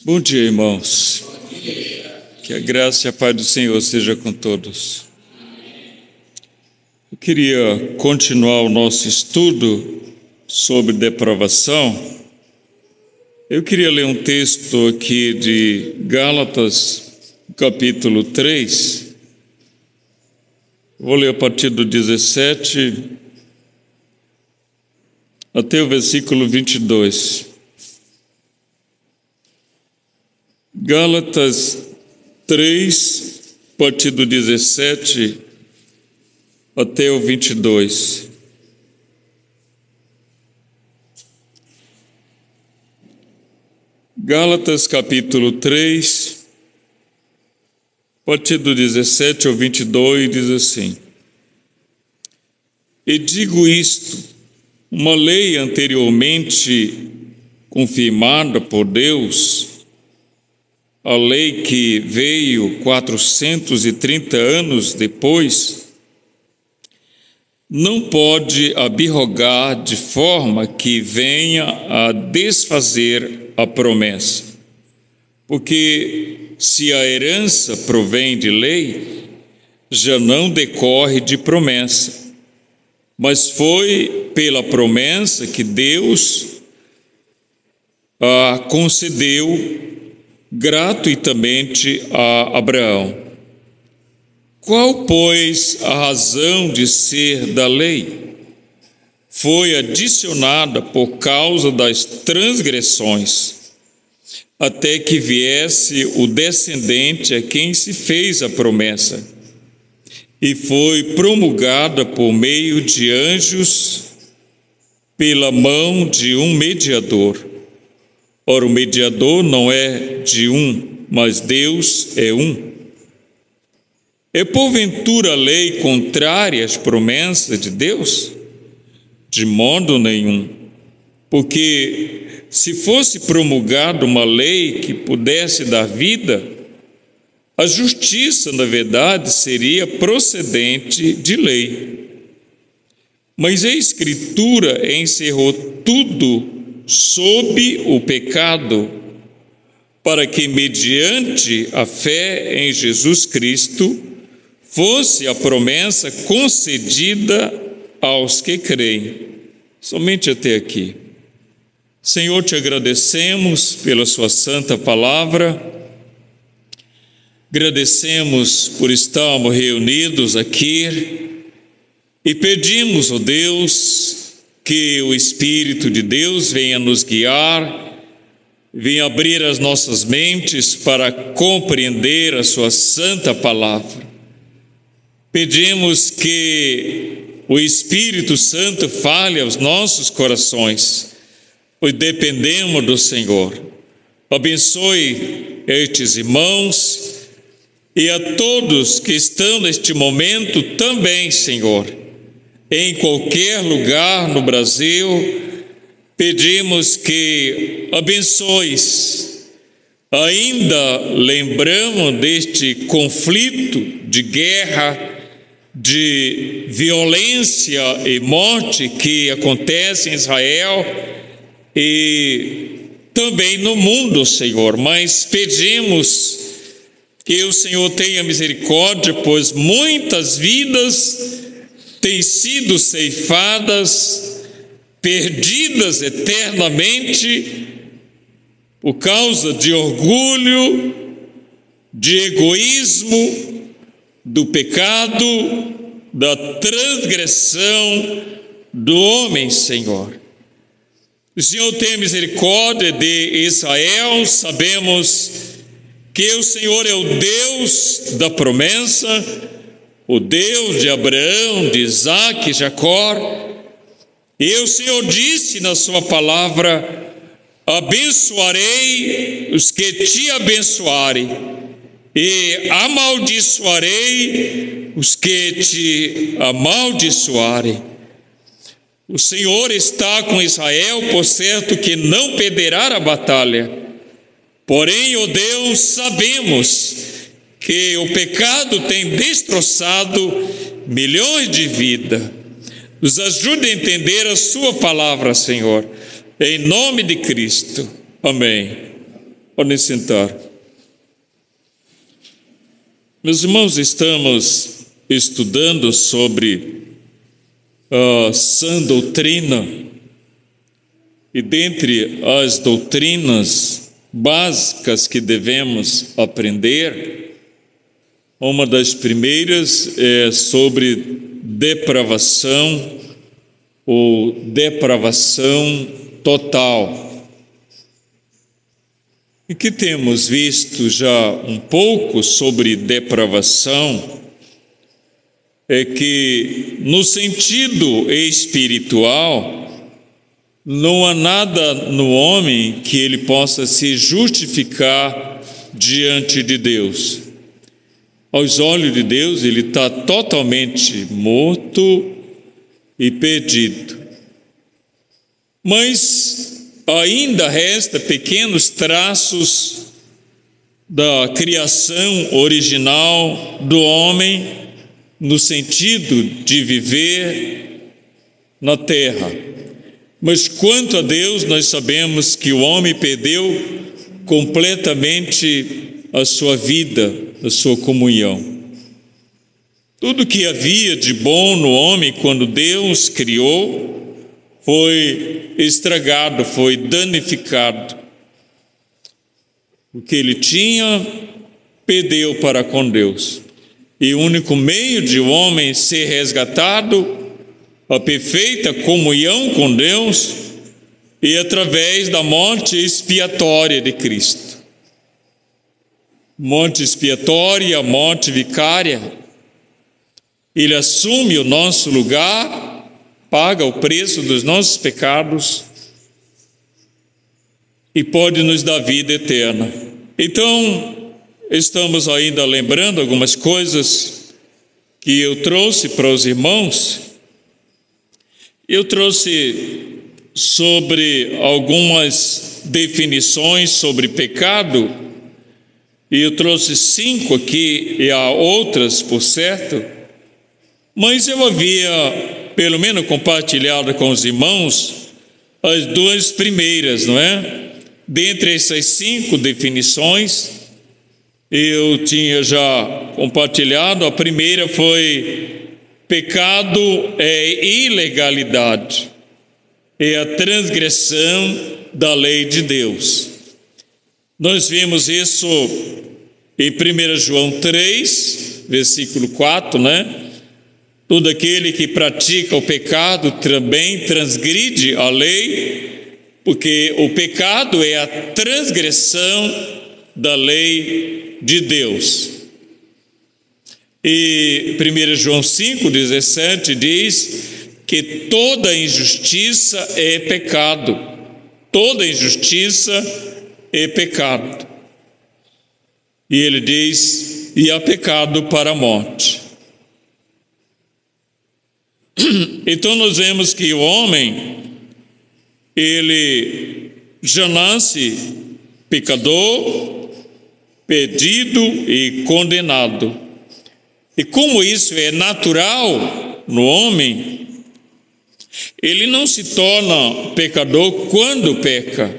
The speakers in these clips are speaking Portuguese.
Bom dia, irmãos. Que a graça e a paz do Senhor seja com todos. Eu queria continuar o nosso estudo sobre depravação. Eu queria ler um texto aqui de Gálatas, capítulo 3. Vou ler a partir do 17 até o versículo 22. Gálatas 3, a partir do 17 até o 22. Gálatas capítulo 3, a partir do 17 ao 22, diz assim: E digo isto, uma lei anteriormente confirmada por Deus, a lei que veio 430 anos depois, não pode abrogar de forma que venha a desfazer a promessa. Porque se a herança provém de lei, já não decorre de promessa, mas foi pela promessa que Deus a concedeu gratuitamente a Abraão. Qual, pois, a razão de ser da lei? Foi adicionada por causa das transgressões, até que viesse o descendente a quem se fez a promessa, e foi promulgada por meio de anjos, pela mão de um mediador. Ora, o mediador não é de um, mas Deus é um. É porventura a lei contrária às promessas de Deus? De modo nenhum. Porque se fosse promulgada uma lei que pudesse dar vida, a justiça, na verdade, seria procedente de lei. Mas a Escritura encerrou tudo sob o pecado, para que, mediante a fé em Jesus Cristo, fosse a promessa concedida aos que creem. Somente até aqui. Senhor, te agradecemos pela sua santa palavra, agradecemos por estarmos reunidos aqui e pedimos, ó Deus, que o Espírito de Deus venha nos guiar, venha abrir as nossas mentes para compreender a sua santa palavra. Pedimos que o Espírito Santo fale aos nossos corações, pois dependemos do Senhor. Abençoe estes irmãos e a todos que estão neste momento também, Senhor. Em qualquer lugar no Brasil, pedimos que abençoes. Ainda lembramos deste conflito de guerra, de violência e morte que acontece em Israel e também no mundo, Senhor. Mas pedimos que o Senhor tenha misericórdia, pois muitas vidas têm sido ceifadas, perdidas eternamente, por causa de orgulho, de egoísmo, do pecado, da transgressão do homem, Senhor. O Senhor tem misericórdia de Israel, sabemos que o Senhor é o Deus da promessa, o Deus de Abraão, de Isaque, Jacó. E o Senhor disse na sua palavra: abençoarei os que te abençoarem, e amaldiçoarei os que te amaldiçoarem. O Senhor está com Israel, por certo que não perderá a batalha. Porém, ó Deus, sabemos que o pecado tem destroçado milhões de vidas. Nos ajude a entender a sua palavra, Senhor, em nome de Cristo. Amém. Podem sentar. Meus irmãos, estamos estudando sobre a sã doutrina, e dentre as doutrinas básicas que devemos aprender, uma das primeiras é sobre depravação ou depravação total. E que temos visto já um pouco sobre depravação é que, no sentido espiritual, não há nada no homem que ele possa se justificar diante de Deus. Aos olhos de Deus, ele está totalmente morto e perdido. Mas ainda resta pequenos traços da criação original do homem no sentido de viver na terra. Mas quanto a Deus, nós sabemos que o homem perdeu completamente a sua vida, a sua comunhão. Tudo que havia de bom no homem quando Deus criou foi estragado, foi danificado. O que ele tinha, perdeu para com Deus. E o único meio de o homem ser resgatado, a perfeita comunhão com Deus, é através da morte expiatória de Cristo. Morte expiatória, morte vicária. Ele assume o nosso lugar, paga o preço dos nossos pecados e pode nos dar vida eterna. Então, estamos ainda lembrando algumas coisas que eu trouxe para os irmãos. Eu trouxe sobre algumas definições sobre pecado, e eu trouxe 5 aqui, e há outras, por certo, mas eu havia pelo menos compartilhado com os irmãos as 2 primeiras, não é? Dentre essas 5 definições, eu tinha já compartilhado. A primeira foi: pecado é ilegalidade, é a transgressão da lei de Deus. Nós vimos isso em 1 João 3, versículo 4, né? Todo aquele que pratica o pecado também transgride a lei, porque o pecado é a transgressão da lei de Deus. E 1 João 5,17 diz que toda injustiça é pecado. Toda injustiça é pecado. E ele diz: e há pecado para a morte. Então nós vemos que o homem, ele já nasce pecador, perdido e condenado. E como isso é natural no homem, ele não se torna pecador quando peca,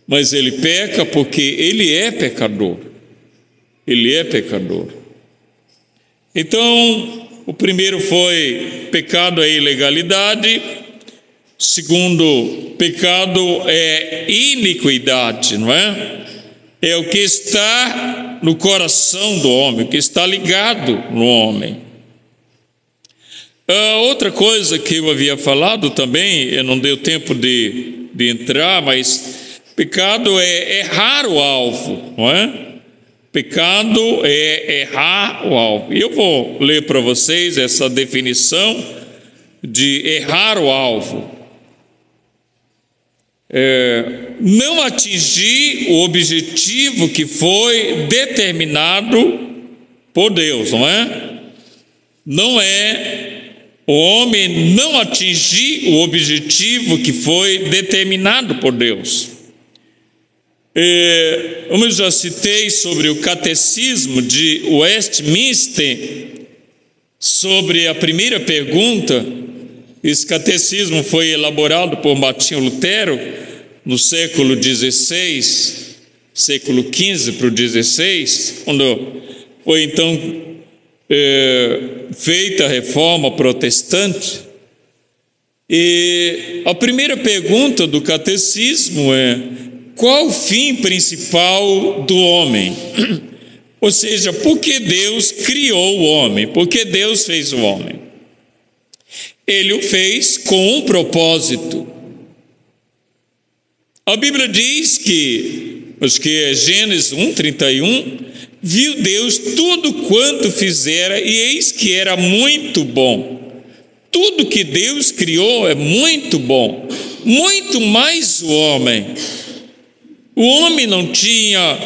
mas ele peca porque ele é pecador. Ele é pecador. Então, o primeiro foi: pecado é ilegalidade. Segundo, pecado é iniquidade, não é? É o que está no coração do homem, o que está ligado no homem. Outra coisa que eu havia falado também, não deu tempo de entrar, mas pecado é errar o alvo, não é? Pecado é errar o alvo. E eu vou ler para vocês essa definição de errar o alvo. Não atingir o objetivo que foi determinado por Deus, não é? Não é o homem não atingir o objetivo que foi determinado por Deus. Como eu já citei sobre o catecismo de Westminster, sobre a primeira pergunta, esse catecismo foi elaborado por Martinho Lutero no século XVI, século XV para o XVI, quando foi então feita a reforma protestante. E a primeira pergunta do catecismo é: qual o fim principal do homem? Ou seja, por que Deus criou o homem? Por que Deus fez o homem? Ele o fez com um propósito. A Bíblia diz que, acho que é Gênesis 1:31, viu Deus tudo quanto fizera, e eis que era muito bom. Tudo que Deus criou é muito bom, muito mais o homem. O homem não tinha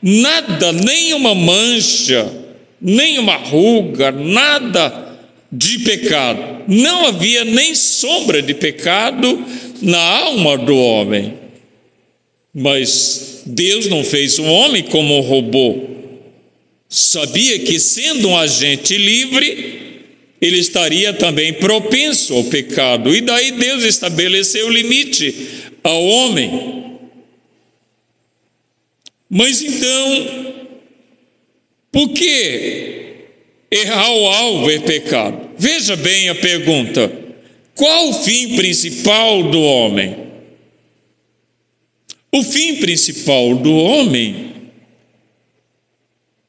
nada, nenhuma mancha, nenhuma ruga, nada de pecado. Não havia nem sombra de pecado na alma do homem. Mas Deus não fez o homem como um robô. Sabia que, sendo um agente livre, ele estaria também propenso ao pecado. E daí Deus estabeleceu o limite ao homem. Mas então, por que errar o alvo é pecado? Veja bem a pergunta: qual o fim principal do homem? O fim principal do homem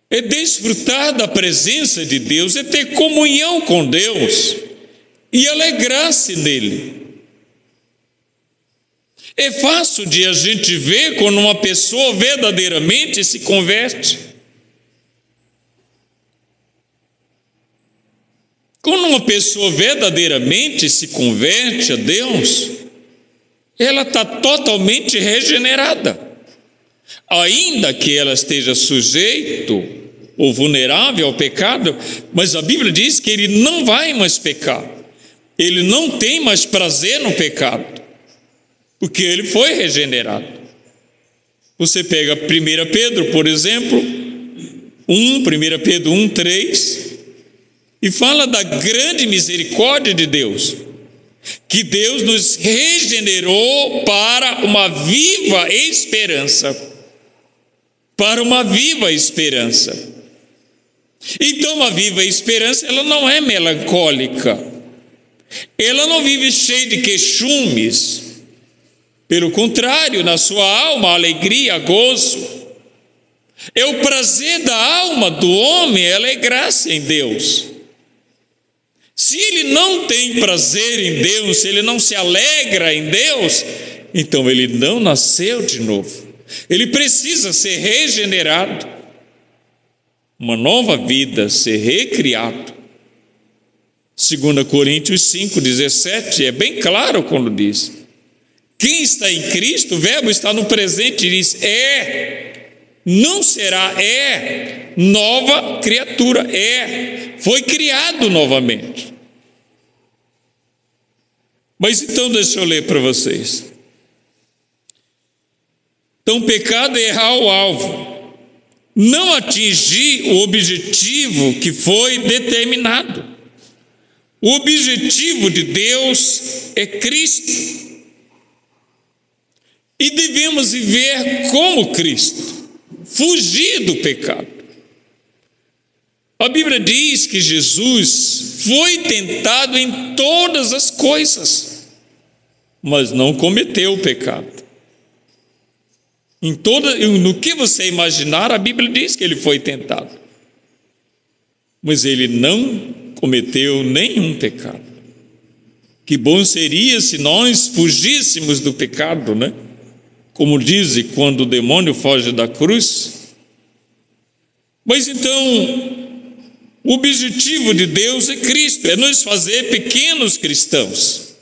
é desfrutar da presença de Deus, é ter comunhão com Deus e alegrar-se nele. É fácil de a gente ver quando uma pessoa verdadeiramente se converte. Quando uma pessoa verdadeiramente se converte a Deus, ela está totalmente regenerada. Ainda que ela esteja sujeito ou vulnerável ao pecado, mas a Bíblia diz que ele não vai mais pecar. Ele não tem mais prazer no pecado, porque ele foi regenerado. Você pega 1 Pedro, por exemplo, 1 Pedro 1:3, e fala da grande misericórdia de Deus, que Deus nos regenerou para uma viva esperança. Para uma viva esperança. Então, a viva esperança, ela não é melancólica. Ela não vive cheia de queixumes. Pelo contrário, na sua alma, alegria, gozo. É o prazer da alma do homem, ela é graça em Deus. Se ele não tem prazer em Deus, se ele não se alegra em Deus, então ele não nasceu de novo. Ele precisa ser regenerado, uma nova vida, ser recriado. 2 Coríntios 5:17 é bem claro quando diz: quem está em Cristo, o verbo está no presente, e diz não será, nova criatura, foi criado novamente. Mas então deixa eu ler para vocês. Então, pecado é errar o alvo, não atingir o objetivo que foi determinado. O objetivo de Deus é Cristo. E devemos viver como Cristo, fugir do pecado. A Bíblia diz que Jesus foi tentado em todas as coisas, mas não cometeu o pecado. No que você imaginar, a Bíblia diz que ele foi tentado, mas ele não cometeu nenhum pecado. Que bom seria se nós fugíssemos do pecado, né? Como diz, quando o demônio foge da cruz. Mas então, o objetivo de Deus é Cristo, é nos fazer pequenos cristãos,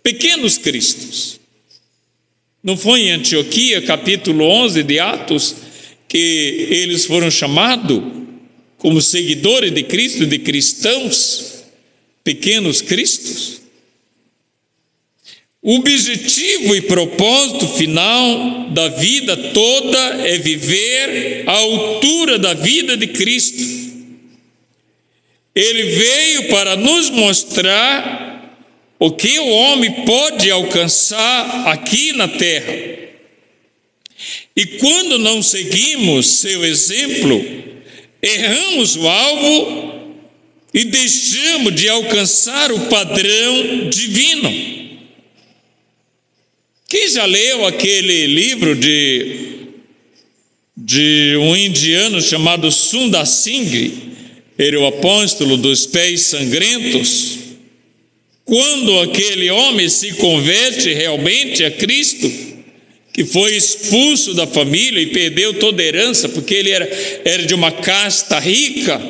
pequenos cristos. Não foi em Antioquia, capítulo 11 de Atos, que eles foram chamados como seguidores de Cristo, de cristãos, pequenos cristos? O objetivo e propósito final da vida toda é viver à altura da vida de Cristo. Ele veio para nos mostrar o que o homem pode alcançar aqui na terra. E quando não seguimos seu exemplo, erramos o alvo e deixamos de alcançar o padrão divino. Quem já leu aquele livro de um indiano chamado Sundar Singh? Ele é o apóstolo dos pés sangrentos. Quando aquele homem se converte realmente a Cristo, que foi expulso da família e perdeu toda a herança, porque ele era de uma casta rica,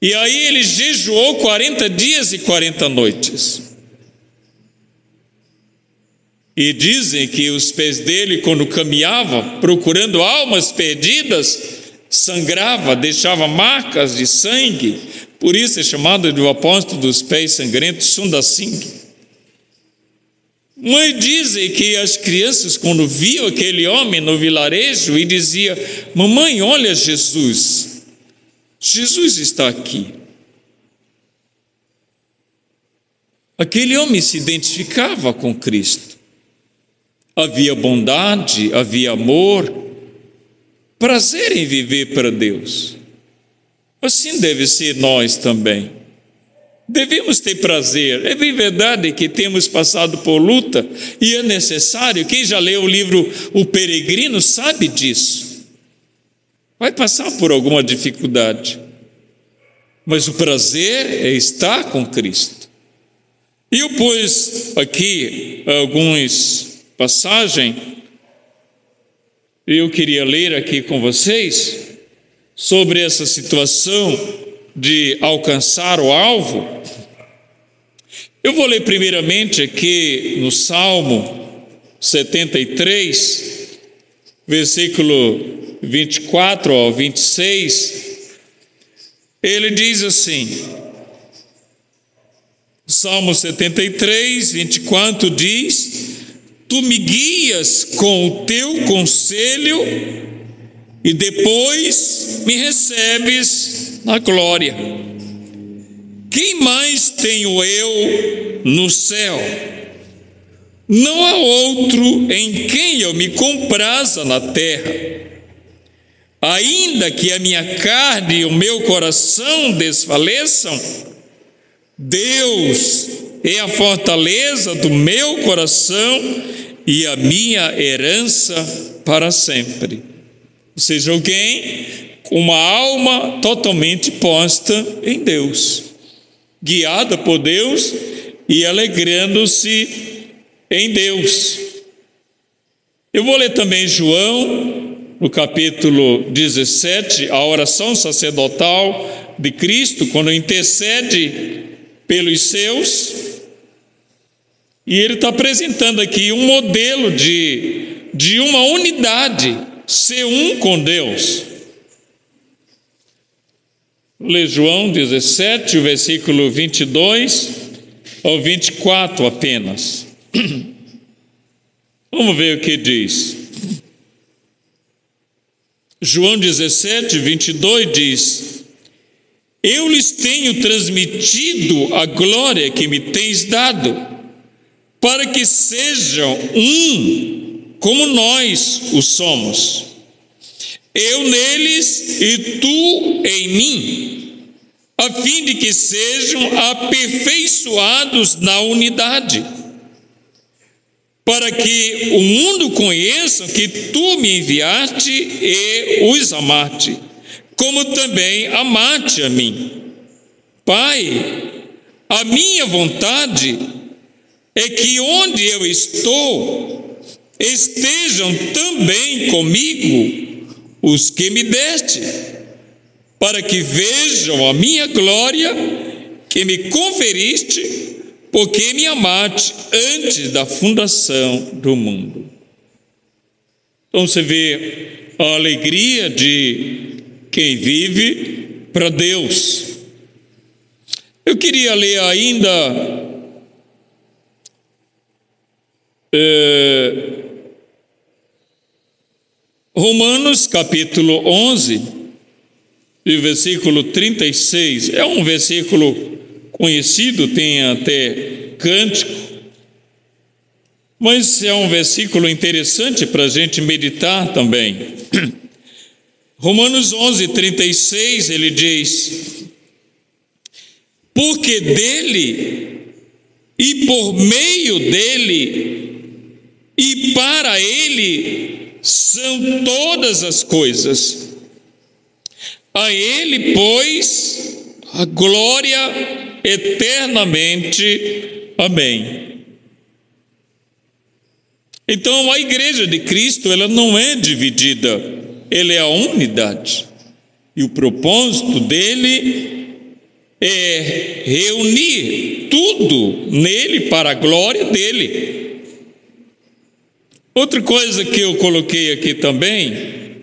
e aí ele jejuou 40 dias e 40 noites. E dizem que os pés dele, quando caminhava procurando almas perdidas, sangrava, deixava marcas de sangue. Por isso é chamado de o apóstolo dos pés sangrentos, Sundar Singh. Mas dizem que as crianças, quando viam aquele homem no vilarejo, e diziam: mamãe, olha Jesus, Jesus está aqui. Aquele homem se identificava com Cristo. Havia bondade, havia amor, prazer em viver para Deus. Assim deve ser nós também. Devemos ter prazer. É bem verdade que temos passado por luta e é necessário. Quem já leu o livro O Peregrino sabe disso. Vai passar por alguma dificuldade, mas o prazer é estar com Cristo. E eu pus aqui algumas passagens, eu queria ler aqui com vocês sobre essa situação de alcançar o alvo. Eu vou ler primeiramente aqui no Salmo 73, versículo 24 ao 26. Ele diz assim, Salmo 73, 24 diz: tu me guias com o teu conselho e depois me recebes na glória. Quem mais tenho eu no céu? Não há outro em quem eu me compraza na terra. Ainda que a minha carne e o meu coração desfaleçam, Deus é a fortaleza do meu coração e a minha herança para sempre. Ou seja, alguém com uma alma totalmente posta em Deus, guiada por Deus e alegrando-se em Deus. Eu vou ler também João, no capítulo 17, a oração sacerdotal de Cristo, quando intercede pelos seus, e ele está apresentando aqui um modelo de uma unidade, ser um com Deus. Vou ler João 17, o versículo 22 ao 24 apenas. Vamos ver o que diz. João 17, 22 diz: eu lhes tenho transmitido a glória que me tens dado, para que sejam um, como nós o somos. Eu neles e tu em mim, a fim de que sejam aperfeiçoados na unidade, para que o mundo conheça que tu me enviaste e os amaste, como também amaste a mim. Pai, a minha vontade é que onde eu estou, estejam também comigo os que me deste, para que vejam a minha glória que me conferiste, porque me amaste antes da fundação do mundo. Então você vê a alegria de quem vive para Deus. Eu queria ler ainda Romanos capítulo 11, e versículo 36. É um versículo conhecido, tem até cântico. Mas é um versículo interessante para a gente meditar também. Romanos 11:36, ele diz: porque dele, e por meio dele, e para ele, são todas as coisas. A ele, pois, a glória eternamente. Amém. Então, a igreja de Cristo, ela não é dividida, ela é a unidade. E o propósito dele é reunir tudo nele para a glória dele. Outra coisa que eu coloquei aqui também,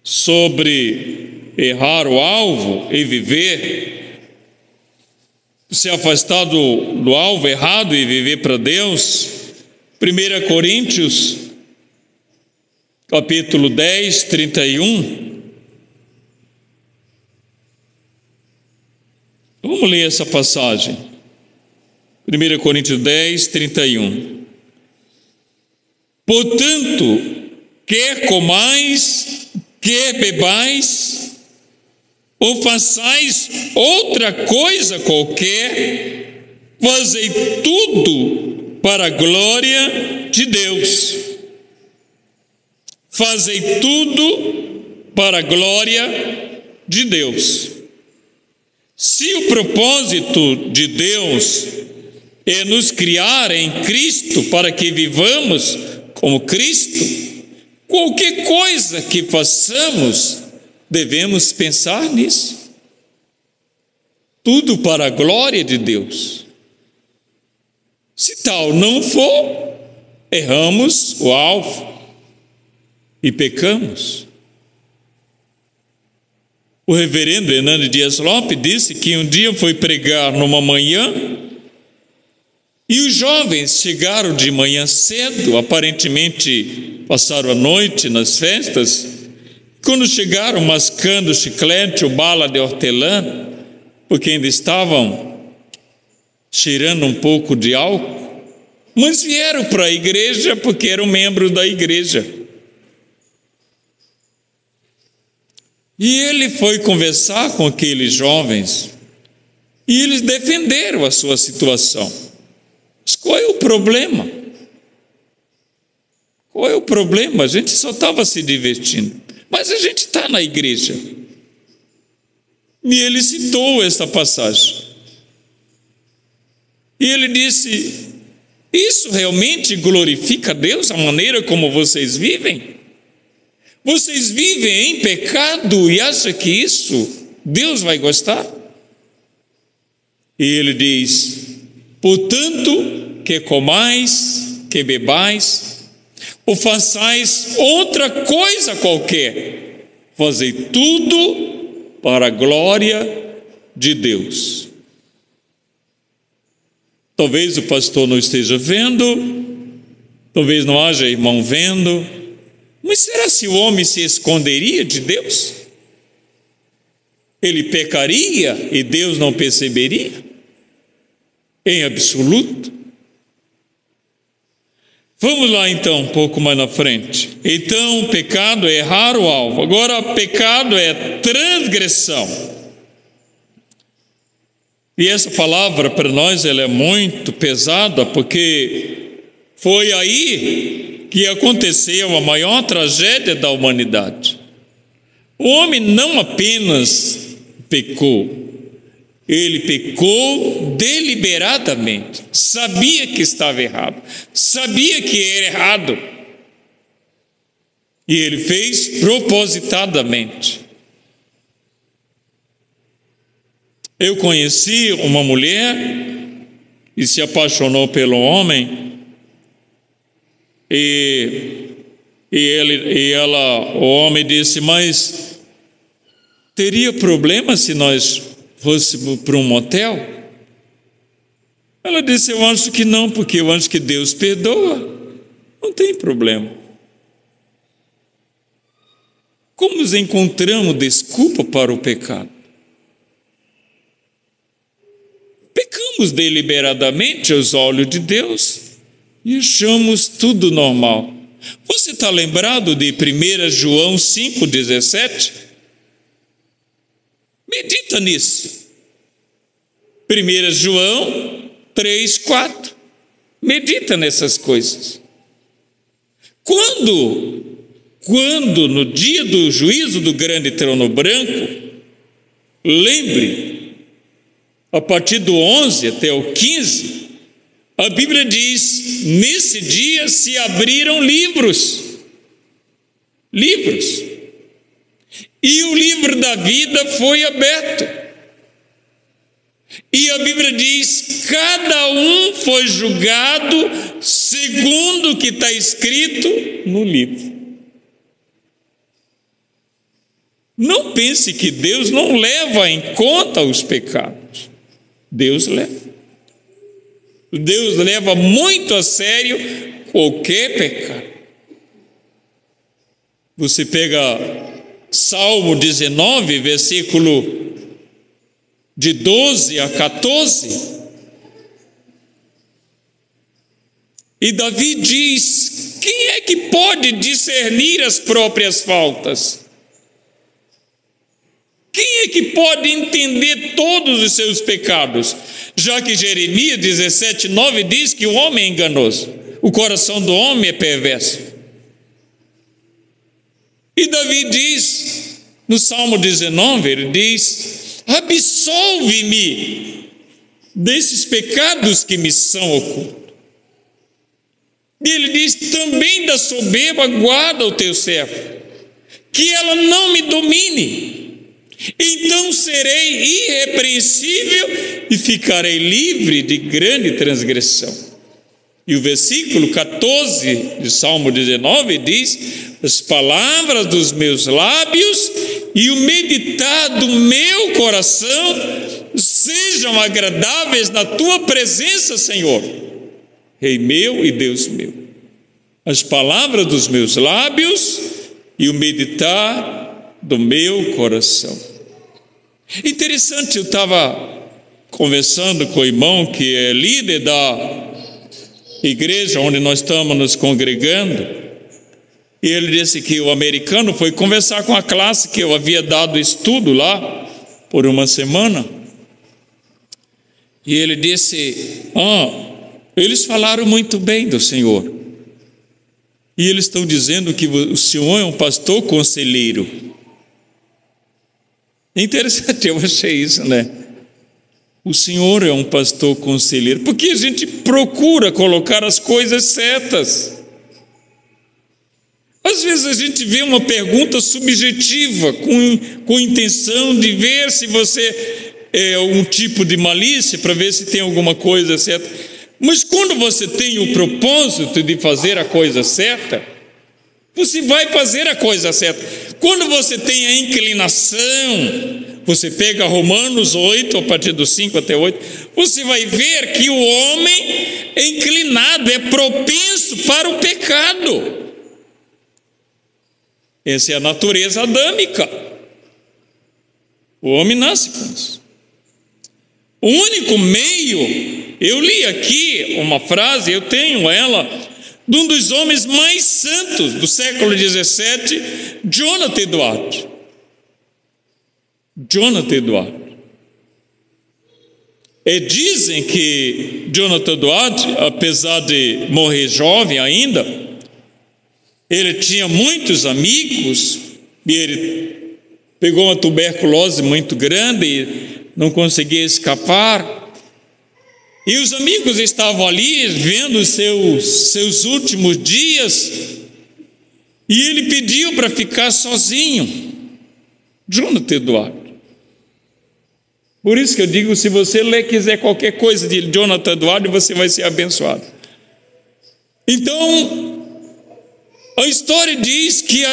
sobre errar o alvo e viver, se afastar do alvo errado e viver para Deus. 1 Coríntios, capítulo 10, 31. Vamos ler essa passagem. 1 Coríntios 10, 31. Portanto, quer comais, quer bebais, ou façais outra coisa qualquer, fazei tudo para a glória de Deus. Fazei tudo para a glória de Deus. Se o propósito de Deus é nos criar em Cristo para que vivamos como Cristo, qualquer coisa que façamos, devemos pensar nisso. Tudo para a glória de Deus. Se tal não for, erramos o alvo e pecamos. O reverendo Hernando Dias Lopes disse que um dia foi pregar numa manhã e os jovens chegaram de manhã cedo, aparentemente passaram a noite nas festas. Quando chegaram mascando chiclete ou bala de hortelã, porque ainda estavam cheirando um pouco de álcool, mas vieram para a igreja porque eram membros da igreja. E ele foi conversar com aqueles jovens e eles defenderam a sua situação. Mas qual é o problema? Qual é o problema? A gente só estava se divertindo, mas a gente está na igreja. E ele citou essa passagem. E ele disse: isso realmente glorifica a Deus, a maneira como vocês vivem? Vocês vivem em pecado e acham que isso Deus vai gostar? E ele diz: portanto, que comais, que bebais, ou façais outra coisa qualquer, fazei tudo para a glória de Deus. Talvez o pastor não esteja vendo, talvez não haja irmão vendo, mas será se o homem se esconderia de Deus? Ele pecaria e Deus não perceberia? Em absoluto. Vamos lá então, um pouco mais na frente. Então, pecado é errar o alvo. Agora, pecado é transgressão. E essa palavra para nós ela é muito pesada, porque foi aí que aconteceu a maior tragédia da humanidade. O homem não apenas pecou, ele pecou deliberadamente, sabia que estava errado, sabia que era errado, e ele fez propositadamente. Eu conheci uma mulher e se apaixonou pelo homem, o homem disse: mas teria problema se nós fôssemos para um motel? Ela disse: eu acho que não, porque eu acho que Deus perdoa, não tem problema. Como nos encontramos desculpa para o pecado? Pecamos deliberadamente aos olhos de Deus, e achamos tudo normal. Você está lembrado de 1 João 5,17? Medita nisso. 1 João 3,4. Medita nessas coisas. Quando no dia do juízo do grande trono branco, lembre, a partir do 11 até o 15, a Bíblia diz: nesse dia se abriram livros, e o livro da vida foi aberto. E a Bíblia diz: cada um foi julgado segundo o que está escrito no livro. Não pense que Deus não leva em conta os pecados. Deus leva. Deus leva muito a sério qualquer pecado. Você pega Salmo 19, versículo de 12 a 14, e Davi diz: quem é que pode discernir as próprias faltas? Quem é que pode entender todos os seus pecados? Já que Jeremias 17:9 diz que o homem é enganoso, o coração do homem é perverso. E Davi diz, no Salmo 19, ele diz: absolve-me desses pecados que me são ocultos. E ele diz: também da soberba guarda o teu servo, que ela não me domine. Então serei irrepreensível e ficarei livre de grande transgressão. E o versículo 14 de Salmo 19 diz: as palavras dos meus lábios e o meditar do meu coração sejam agradáveis na tua presença, Senhor, Rei meu e Deus meu. As palavras dos meus lábios e o meditar do meu coração. Interessante, eu estava conversando com o irmão que é líder da igreja onde nós estamos nos congregando, e ele disse que o americano foi conversar com a classe que eu havia dado estudo lá por uma semana, e ele disse: eles falaram muito bem do Senhor, e eles estão dizendo que o Senhor é um pastor conselheiro. Interessante, eu achei isso, né? O Senhor é um pastor conselheiro, porque a gente procura colocar as coisas certas. Às vezes a gente vê uma pergunta subjetiva, com intenção de ver se você é um tipo de malícia, para ver se tem alguma coisa certa. Mas quando você tem o propósito de fazer a coisa certa, você vai fazer a coisa certa. Quando você tem a inclinação, você pega Romanos 8, a partir do 5 até 8, você vai ver que o homem é inclinado, é propenso para o pecado. Essa é a natureza adâmica. O homem nasce com isso. O único meio, eu li aqui uma frase, eu tenho ela, de um dos homens mais santos do século XVII, Jonathan Edwards. Dizem que Jonathan Edwards, apesar de morrer jovem ainda, ele tinha muitos amigos, e ele pegou uma tuberculose muito grande e não conseguia escapar. E os amigos estavam ali vendo os seus últimos dias, e ele pediu para ficar sozinho. Jonathan Edwards. Por isso que eu digo, se você quiser qualquer coisa de Jonathan Edwards, você vai ser abençoado. Então, a história diz que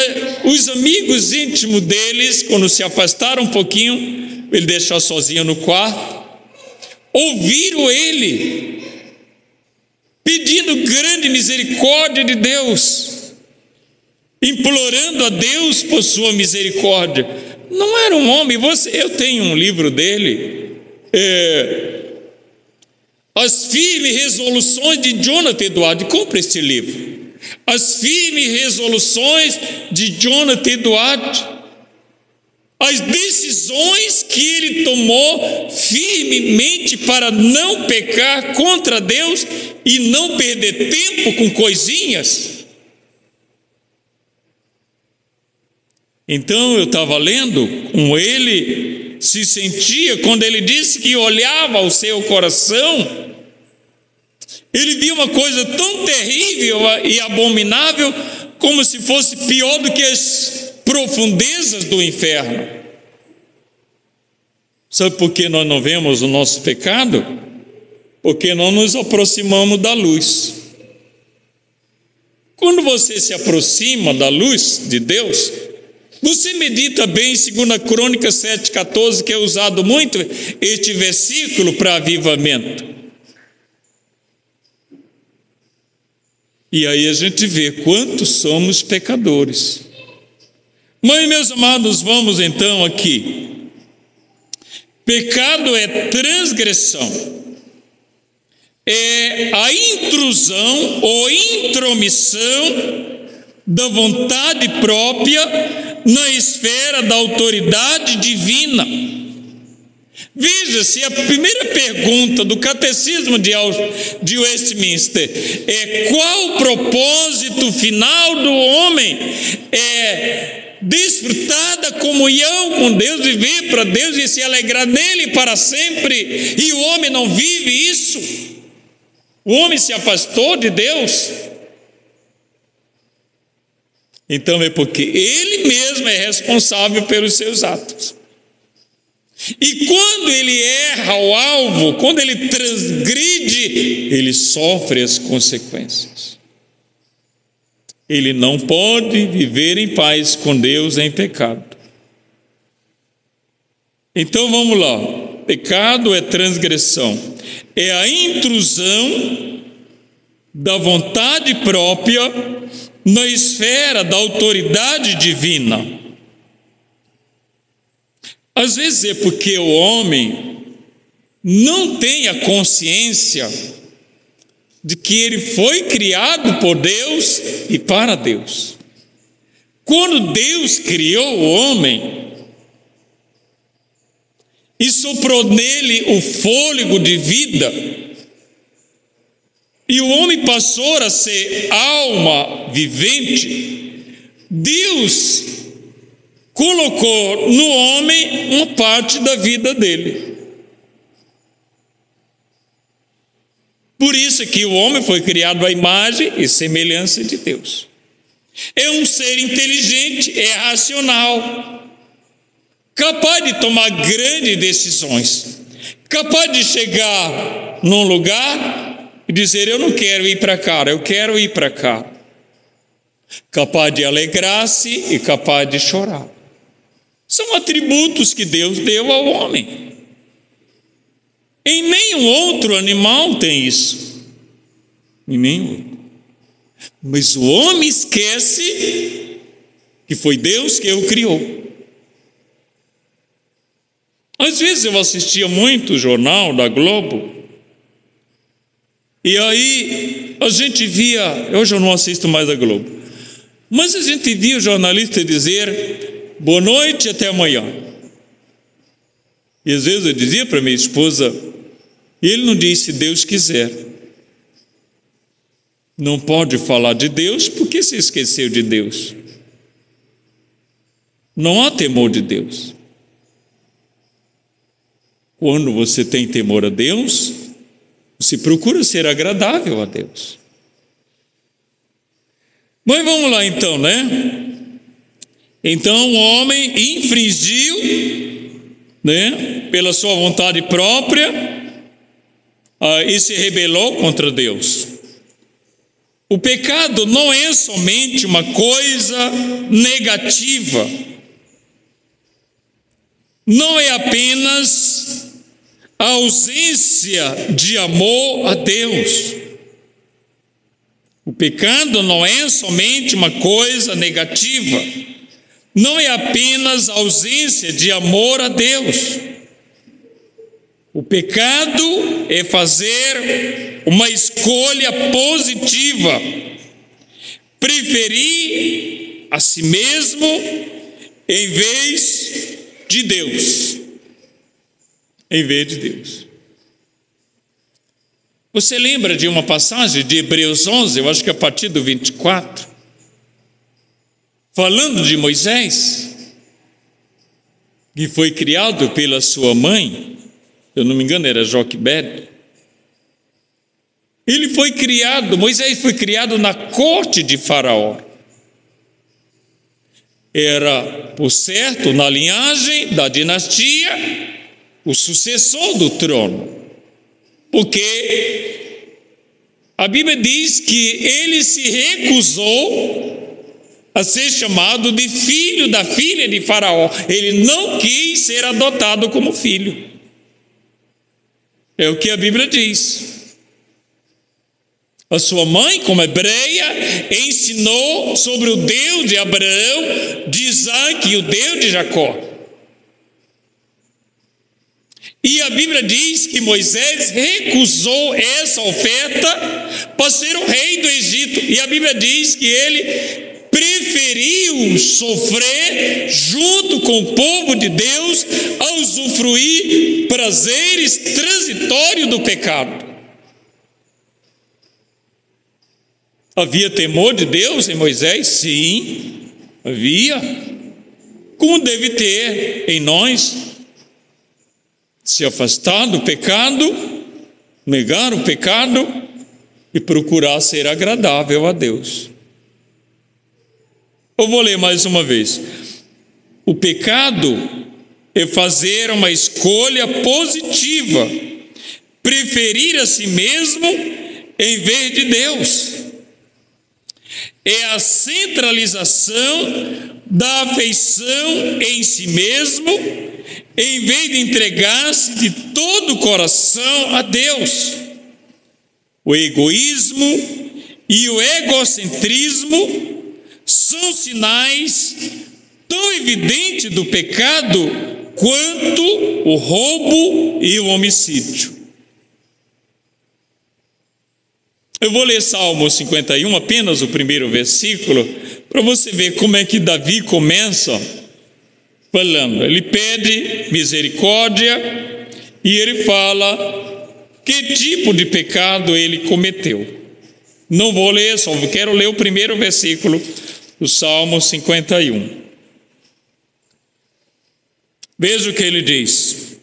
os amigos íntimos deles, quando se afastaram um pouquinho, ele deixou sozinho no quarto, ouviram ele pedindo grande misericórdia de Deus, implorando a Deus por sua misericórdia. Não era um homem, eu tenho um livro dele, As Firmes Resoluções de Jonathan Edwards. Compre este livro. As Firmes Resoluções de Jonathan Edwards. As decisões que ele tomou firmemente para não pecar contra Deus e não perder tempo com coisinhas. Então eu estava lendo como ele se sentia quando ele disse que olhava ao seu coração. Ele via uma coisa tão terrível e abominável como se fosse pior do que as profundezas do inferno. Sabe por que nós não vemos o nosso pecado? Porque não nos aproximamos da luz. Quando você se aproxima da luz de Deus, você medita bem em 2 Crônicas 7,14, que é usado muito este versículo para avivamento. E aí a gente vê quantos somos pecadores. Mas, meus amados, vamos então aqui. Pecado é transgressão, é a intrusão ou intromissão da vontade própria na esfera da autoridade divina. Veja-se, a primeira pergunta do Catecismo de Westminster é: qual o propósito final do homem? É desfrutar da comunhão com Deus, viver para Deus e se alegrar nele para sempre, e o homem não vive isso. O homem se afastou de Deus. Então é porque ele mesmo é responsável pelos seus atos. E quando ele erra o alvo, quando ele transgride, ele sofre as consequências. Ele não pode viver em paz com Deus em pecado. Então vamos lá. Pecado é transgressão, é a intrusão da vontade própria na esfera da autoridade divina. Às vezes é porque o homem não tem a consciência de que ele foi criado por Deus e para Deus. Quando Deus criou o homem e soprou nele o fôlego de vida, e o homem passou a ser alma vivente, Deus colocou no homem uma parte da vida dele. Por isso que o homem foi criado à imagem e semelhança de Deus. É um ser inteligente, é racional, capaz de tomar grandes decisões, capaz de chegar num lugar e dizer: eu não quero ir para cá, eu quero ir para cá. Capaz de alegrar-se e capaz de chorar. São atributos que Deus deu ao homem. Em nenhum outro animal tem isso. Em nenhum outro. Mas o homem esquece que foi Deus que o criou. Às vezes eu assistia muito o jornal da Globo, e aí a gente via, hoje eu não assisto mais a Globo, mas a gente via o jornalista dizer: boa noite, até amanhã. E às vezes eu dizia para minha esposa: ele não disse Deus quiser. Não pode falar de Deus porque se esqueceu de Deus. Não há temor de Deus. Quando você tem temor a Deus, você procura ser agradável a Deus. Mas vamos lá então, né? Então o homem infringiu, né, pela sua vontade própria, e se rebelou contra Deus. O pecado não é somente uma coisa negativa, não é apenas a ausência de amor a Deus. O pecado não é somente uma coisa negativa, não é apenas a ausência de amor a Deus. O pecado é fazer uma escolha positiva, preferir a si mesmo em vez de Deus. Em vez de Deus. Você lembra de uma passagem de Hebreus 11, eu acho que a partir do 24, falando de Moisés, que foi criado pela sua mãe, eu não me engano era Joquebede. Ele foi criado, Moisés foi criado na corte de Faraó. Era, por certo, na linhagem da dinastia, o sucessor do trono. Porque a Bíblia diz que ele se recusou a ser chamado de filho da filha de Faraó. Ele não quis ser adotado como filho. É o que a Bíblia diz. A sua mãe, como hebreia, ensinou sobre o Deus de Abraão, de Isaac e o Deus de Jacó. E a Bíblia diz que Moisés recusou essa oferta para ser o rei do Egito. E a Bíblia diz que ele preferiu sofrer junto com o povo de Deus a usufruir prazeres transitórios do pecado. Havia temor de Deus em Moisés? Sim, havia. Como deve ter em nós? Se afastar do pecado, negar o pecado e procurar ser agradável a Deus. Eu vou ler mais uma vez. O pecado é fazer uma escolha positiva, preferir a si mesmo em vez de Deus. É a centralização da afeição em si mesmo, em vez de entregar-se de todo o coração a Deus. O egoísmo e o egocentrismo são sinais tão evidentes do pecado quanto o roubo e o homicídio. Eu vou ler Salmo 51, apenas o primeiro versículo, para você ver como é que Davi começa falando. Ele pede misericórdia e ele fala que tipo de pecado ele cometeu. Não vou ler, só quero ler o primeiro versículo do Salmo 51. Veja o que ele diz: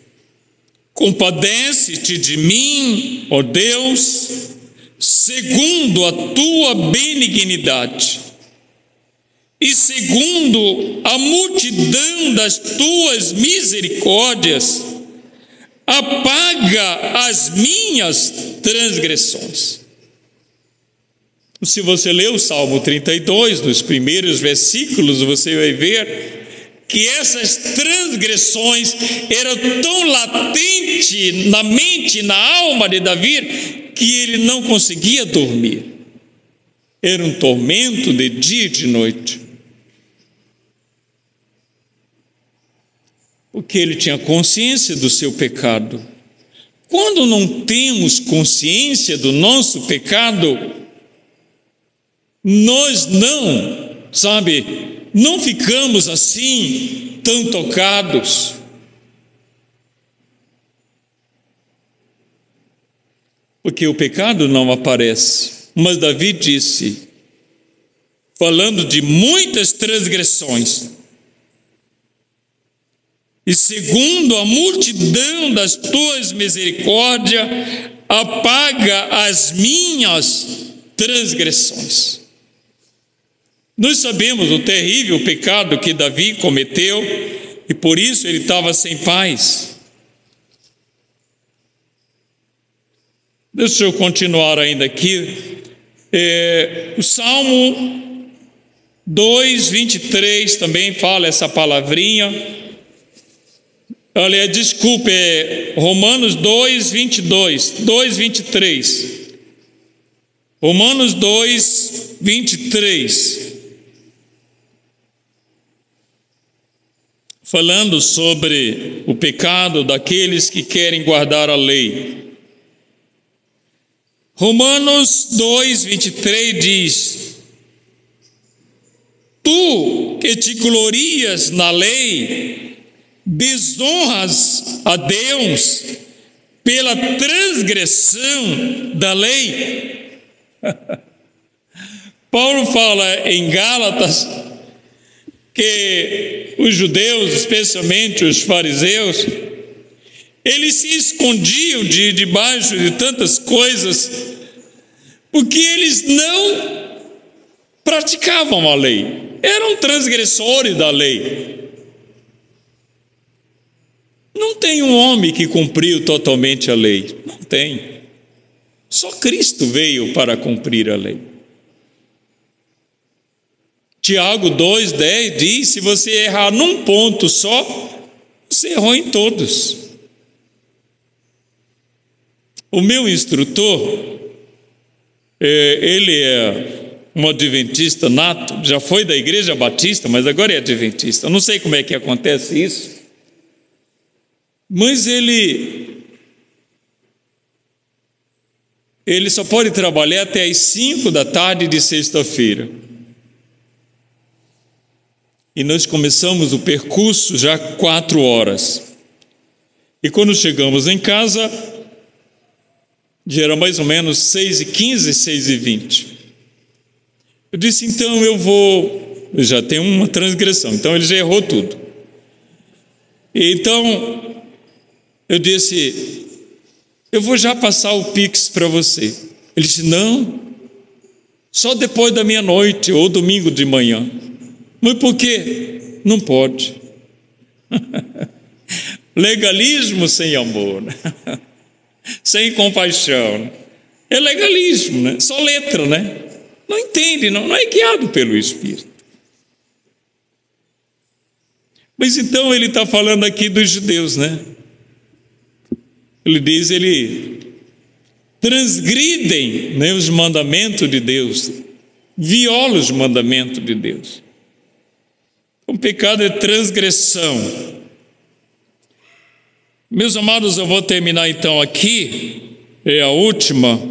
compadece-te de mim, ó Deus, segundo a tua benignidade, e segundo a multidão das tuas misericórdias, apaga as minhas transgressões. Se você ler o Salmo 32, nos primeiros versículos, você vai ver que essas transgressões eram tão latentes na mente e na alma de Davi, que ele não conseguia dormir. Era um tormento de dia e de noite. Porque ele tinha consciência do seu pecado. Quando não temos consciência do nosso pecado, nós não ficamos assim tão tocados. Porque o pecado não aparece. Mas Davi disse, falando de muitas transgressões, e segundo a multidão das tuas misericórdias, apaga as minhas transgressões. Nós sabemos o terrível pecado que Davi cometeu, e por isso ele estava sem paz. Deixa eu continuar ainda aqui. O Salmo 2, 23 também fala essa palavrinha. Olha, desculpe, Romanos 2, 22, 2, 23. Romanos 2, 23. falando sobre o pecado daqueles que querem guardar a lei. Romanos 2:23 diz: tu que te glorias na lei, desonras a Deus pela transgressão da lei. Paulo fala em Gálatas que os judeus, especialmente os fariseus, eles se escondiam debaixo de tantas coisas, porque eles não praticavam a lei, eram transgressores da lei. Não tem um homem que cumpriu totalmente a lei, não tem. Só Cristo veio para cumprir a lei. Tiago 2:10 diz: se você errar num ponto só, você errou em todos. O meu instrutor, ele é um adventista nato, já foi da Igreja Batista, mas agora é adventista. Eu não sei como é que acontece isso, mas ele só pode trabalhar até às 5 da tarde de sexta-feira. E nós começamos o percurso já 4 horas. E quando chegamos em casa, já era mais ou menos 6h15, 6h20. Eu disse, então eu já tenho uma transgressão, então ele já errou tudo. Então, eu disse, eu vou já passar o Pix para você. Ele disse, não, só depois da meia-noite ou domingo de manhã. Mas por quê? Não pode. Legalismo sem amor, né? Sem compaixão. É legalismo, né? Só letra, né? Não entende, não é guiado pelo Espírito. Mas então ele está falando aqui dos judeus, né? Ele diz, transgridem, né, os mandamentos de Deus, violam os mandamentos de Deus. O pecado é transgressão. Meus amados, eu vou terminar então aqui, é a última.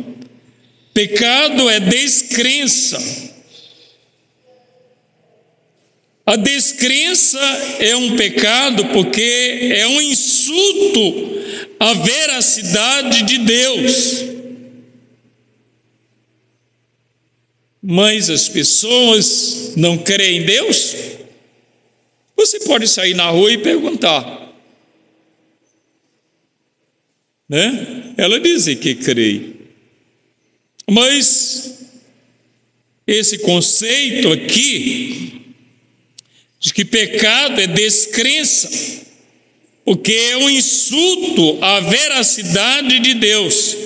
Pecado é descrença. A descrença é um pecado porque é um insulto à veracidade de Deus. Mas as pessoas não creem em Deus? Você pode sair na rua e perguntar, né? Ela diz que crê. Mas esse conceito aqui de que pecado é descrença, porque é um insulto à veracidade de Deus.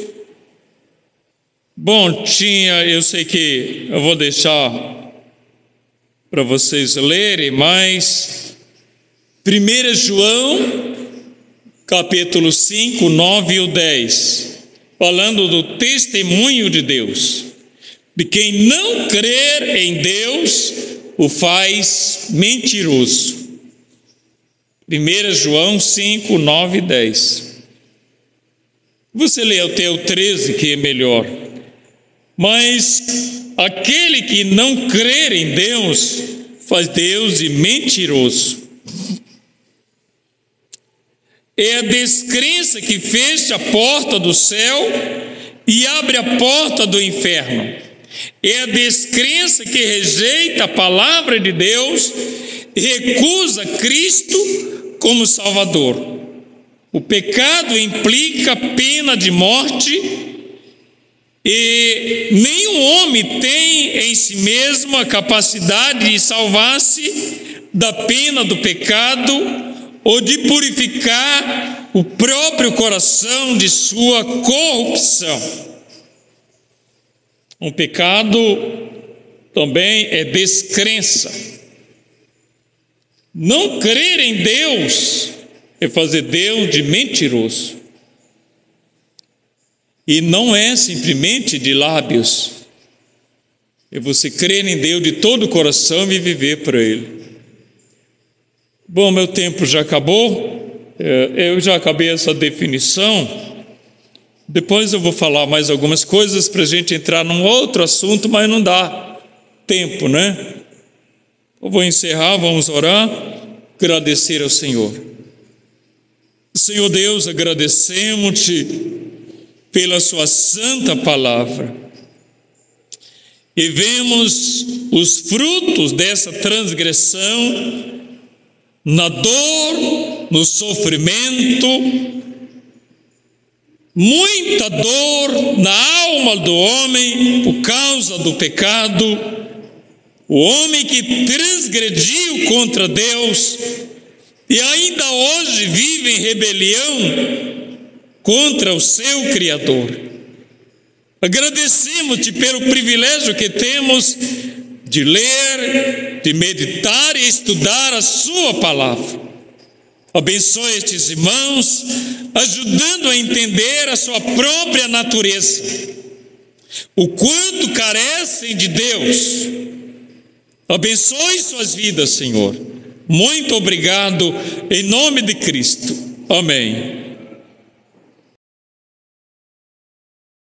Bom, eu sei que eu vou deixar para vocês lerem, mas 1 João, capítulo 5, 9 e 10, falando do testemunho de Deus, de quem não crer em Deus, o faz mentiroso. 1 João 5, 9 e 10. Você lê até o 13, que é melhor. Mas aquele que não crer em Deus, faz Deus de mentiroso. É a descrença que fecha a porta do céu e abre a porta do inferno. É a descrença que rejeita a palavra de Deus e recusa Cristo como Salvador. O pecado implica pena de morte e nenhum homem tem em si mesmo a capacidade de salvar-se da pena do pecado ou de purificar o próprio coração de sua corrupção. Um pecado também é descrença. Não crer em Deus é fazer Deus de mentiroso. E não é simplesmente de lábios. É você crer em Deus de todo o coração e viver para Ele. Bom, meu tempo já acabou. Eu já acabei essa definição. Depois eu vou falar mais algumas coisas para a gente entrar num outro assunto, mas não dá tempo, né? Eu vou encerrar, vamos orar, agradecer ao Senhor. Senhor Deus, agradecemos-te pela sua santa palavra e vemos os frutos dessa transgressão na dor, no sofrimento, muita dor na alma do homem por causa do pecado, o homem que transgrediu contra Deus e ainda hoje vive em rebelião contra o seu Criador. Agradecemos-te pelo privilégio que temos de ler, de meditar e estudar a sua palavra. Abençoe estes irmãos, ajudando a entender a sua própria natureza, o quanto carecem de Deus. Abençoe suas vidas, Senhor. Muito obrigado, em nome de Cristo. Amém.